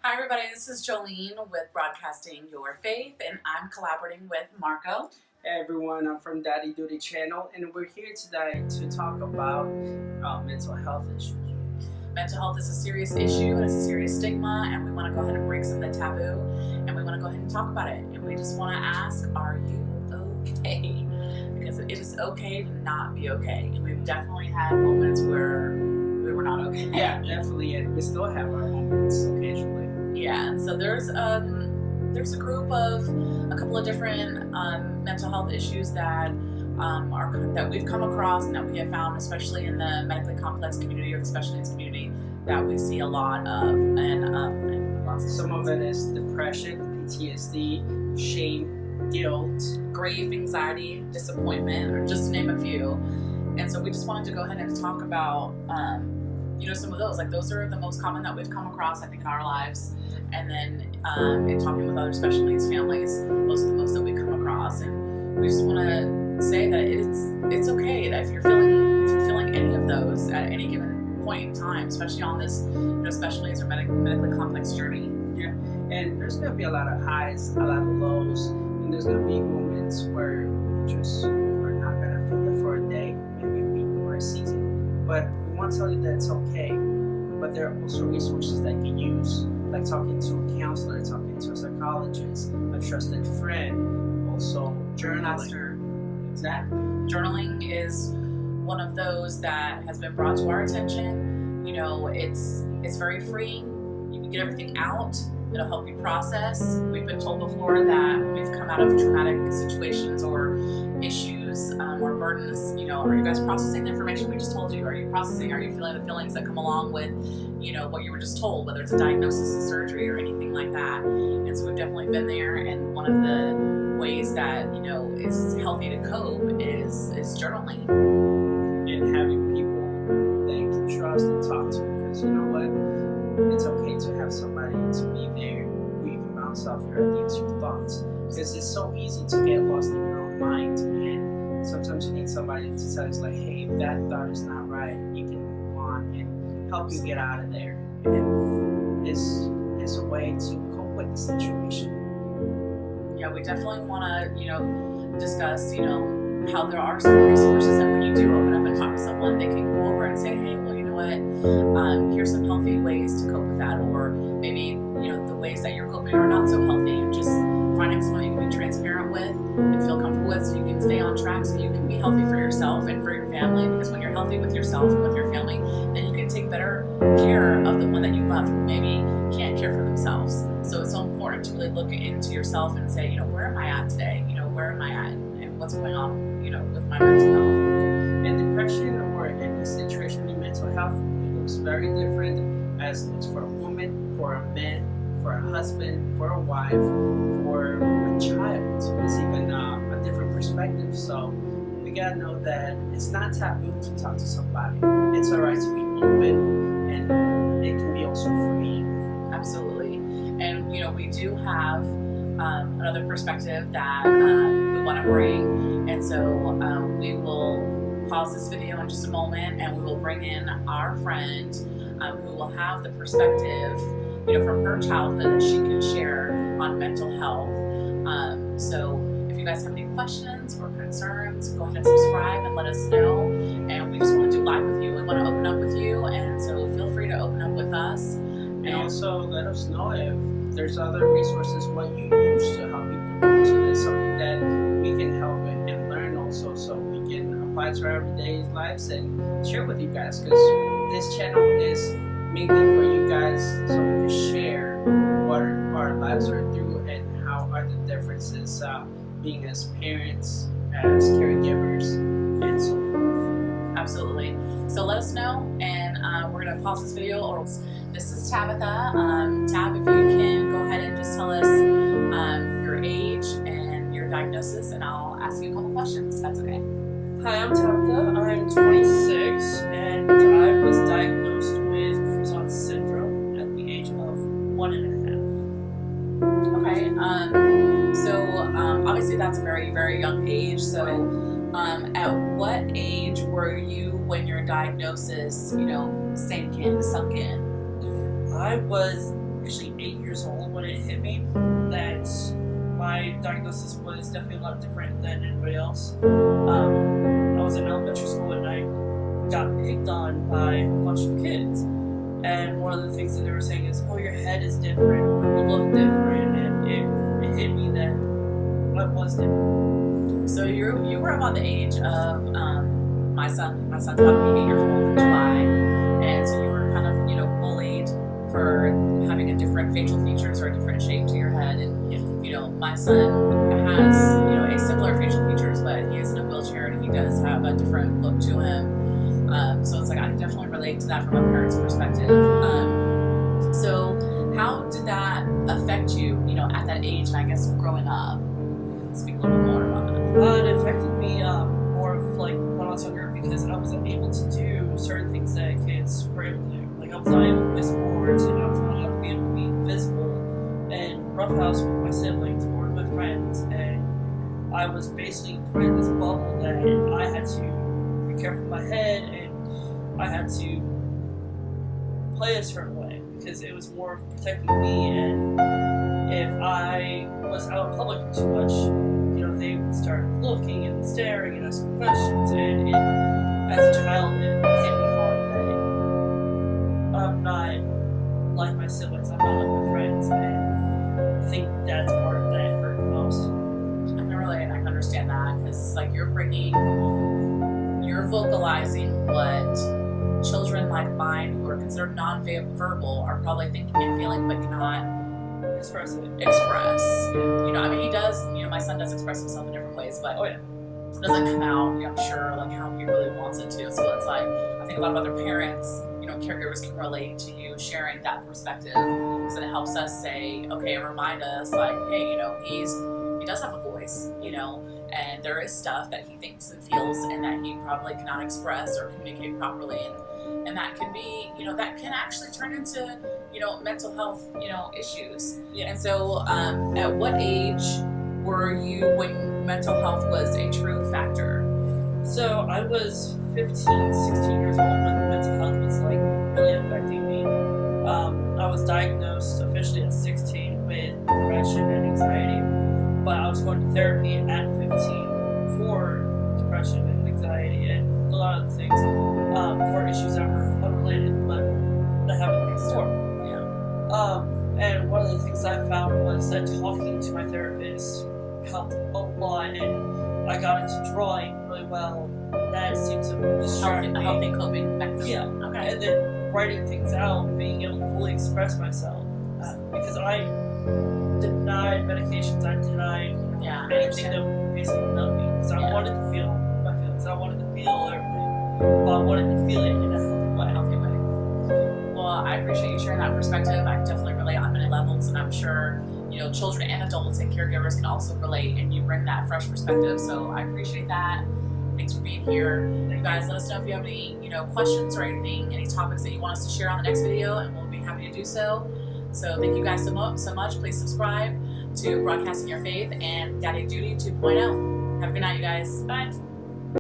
Hi everybody, this is Jolene with Broadcasting Your Faith, and I'm collaborating with Marco. Hey everyone, I'm from Daddy Duty Channel, and we're here today to talk about mental health issues. Mental health is a serious issue and it's a serious stigma, and we want to go ahead and break some of the taboo, and we want to go ahead and talk about it. And we just want to ask, are you okay? Because it is okay to not be okay, and we've definitely had moments where we were not okay. Yeah, definitely, and we still have our moments occasionally. Yeah, so there's a group of a couple of different mental health issues that that we've come across and that we have found, especially in the medically complex community or the special needs community, that we see a lot of, and some of it is depression, PTSD, shame, guilt, grief, anxiety, disappointment, or just to name a few. And so we just wanted to go ahead and talk about some of those. Like, those are the most common that we've come across, I think, in our lives. And then in talking with other special needs families, those are the most that we come across. And we just want to say that it's okay that if you're feeling any of those at any given point in time, especially on this special needs or medically complex journey. Yeah, and there's going to be a lot of highs, a lot of lows, and there's going to be moments where you just are not going to feel it for a day, maybe a week or a season. But we want to tell you that it's okay. But there are also resources that you can use, like talking to a counselor, talking to a psychologist, a trusted friend, also journaling. Exactly. Journaling is one of those that has been brought to our attention. It's very freeing. You can get everything out. It'll help you process. We've been told before that when we've come out of traumatic situations or issues or burdens, are you guys processing the information we just told you? Are you feeling the feelings that come along with, what you were just told, whether it's a diagnosis, a surgery, or anything like that? And so we've definitely been there, and one of the ways that, is healthy to cope is journaling. And having people that you can trust and talk to, because you know what? It's okay to have somebody to be there who you can bounce off your ideas, your thoughts. Because it's so easy to get lost in your own mind, and sometimes you need somebody to tell you, like, hey, that thought is not right. You can move on and help you get out of there. And it's a way to cope with the situation. Yeah, we definitely want to, discuss, how there are some resources that when you do open up and talk to someone, they can go over and say, hey, well, you know what, here's some healthy ways to cope with that, or maybe, the ways that you're coping are not so healthy, and just finding someone you can be transparent with and feel comfortable with, so you can stay on track, so you can be healthy for yourself and for your family. Because when you're healthy with yourself and with your family, then you can take better care of the one that you love who maybe can't care for themselves. So it's so important to really look into yourself and say, where am I at today? Where am I at, and what's going on, with my mental health. And depression or any situation in mental health looks very different as it looks for a woman, for a man, for a husband, for a wife, for a child. It's even a different perspective. So we gotta know that it's not taboo to talk to somebody. It's alright to be open, and it can be also free. Absolutely. And we do have another perspective that we want to bring, and so we will pause this video in just a moment, and we will bring in our friend who will have the perspective from her childhood that she can share on mental health. So if you guys have any questions or concerns, go ahead and subscribe and let us know. And we just want to do live with you. We want to open up with you, and so feel free to open up with us. And also let us know if there's other resources, what you use to help you through to this, something that we can help with and learn also, so we can apply to our everyday lives and share with you guys. Because this channel is mainly for you guys, so we can share what our lives are through and how are the differences being as parents, as caregivers, and so forth. Absolutely. So let us know, and we're going to pause this video. Or this is Tabitha. Tab, if you can go ahead and just tell us your age and your diagnosis, and I'll ask you a couple questions, if that's okay. Hi, I'm Tabitha. I'm 26, and I was diagnosed with Cruzon syndrome at the age of 1.5. Okay. So obviously that's a very, very young age. So at what age were you when your diagnosis, sunk in? I was actually 8 years old when it hit me that my diagnosis was definitely a lot different than anybody else. I was in elementary school and I got picked on by a bunch of kids. And one of the things that they were saying is, oh, your head is different, or you look different, and it hit me that I was different. So you were about the age of my son. My son's about to be 8 years old in July, and so you were kind of bullied for having a different facial features or a different shape to your head. And my son has a similar facial features, but he is in a wheelchair and he does have a different look to him. So it's like I can definitely relate to that from a parent's perspective. So how did that affect you, at that age, and I guess growing up? Speak a little bit more about that. It affected me more of like when I was younger because I wasn't able to do certain things that kids were able to do. Like I was not able to play sports, and I was not able to be physical and roughhouse with my siblings or with friends. And I was basically put in this bubble that I had to be careful of my head and I had to play a certain way because it was more of protecting me. And if I was out in public too much, they would start looking and staring and asking questions. And as a child, it hit me hard that I'm not like my siblings, I'm not like my friends, and I think that's part of that hurt the most. I can understand that because it's like you're vocalizing what children like mine who are considered non-verbal are probably thinking and feeling but cannot express. He does, my son does express himself in different ways, but it doesn't come out, I'm sure, like how he really wants it to. So it's like, I think a lot of other parents, caregivers can relate to you sharing that perspective because it helps us say, okay, and remind us like, hey, he does have a voice, and there is stuff that he thinks and feels and that he probably cannot express or communicate properly. And that can be, that can actually turn into, mental health, issues. Yeah. And so at what age were you when mental health was a true factor? So I was 15, 16 years old when mental health was like really affecting me. I was diagnosed officially at 16 with depression and anxiety, but I was going to therapy at 15 for depression and anxiety and a lot of the things for issues that were unrelated, but that happened next door. Yeah. And one of the things I found was that talking to my therapist helped a lot, and I got into drawing really well. That seemed to distract me. A healthy coping mechanism. Yeah. Okay. And then writing things out, being able to fully express myself, because I denied medications, I denied anything that would basically help me, because I wanted to feel my feelings, I wanted to feel everything, but I wanted to feel it in a healthy way. Well, I appreciate you sharing that perspective. I definitely relate on many levels, and I'm sure children and adults and caregivers can also relate, and you bring that fresh perspective. So I appreciate that. Thanks for being here. You guys, let us know if you have any questions or any topics that you want us to share on the next video, and we'll be happy to do so. So thank you guys so much. Please subscribe to Broadcasting Your Faith and Daddy Duty 2.0. Have a good night, you guys. Bye.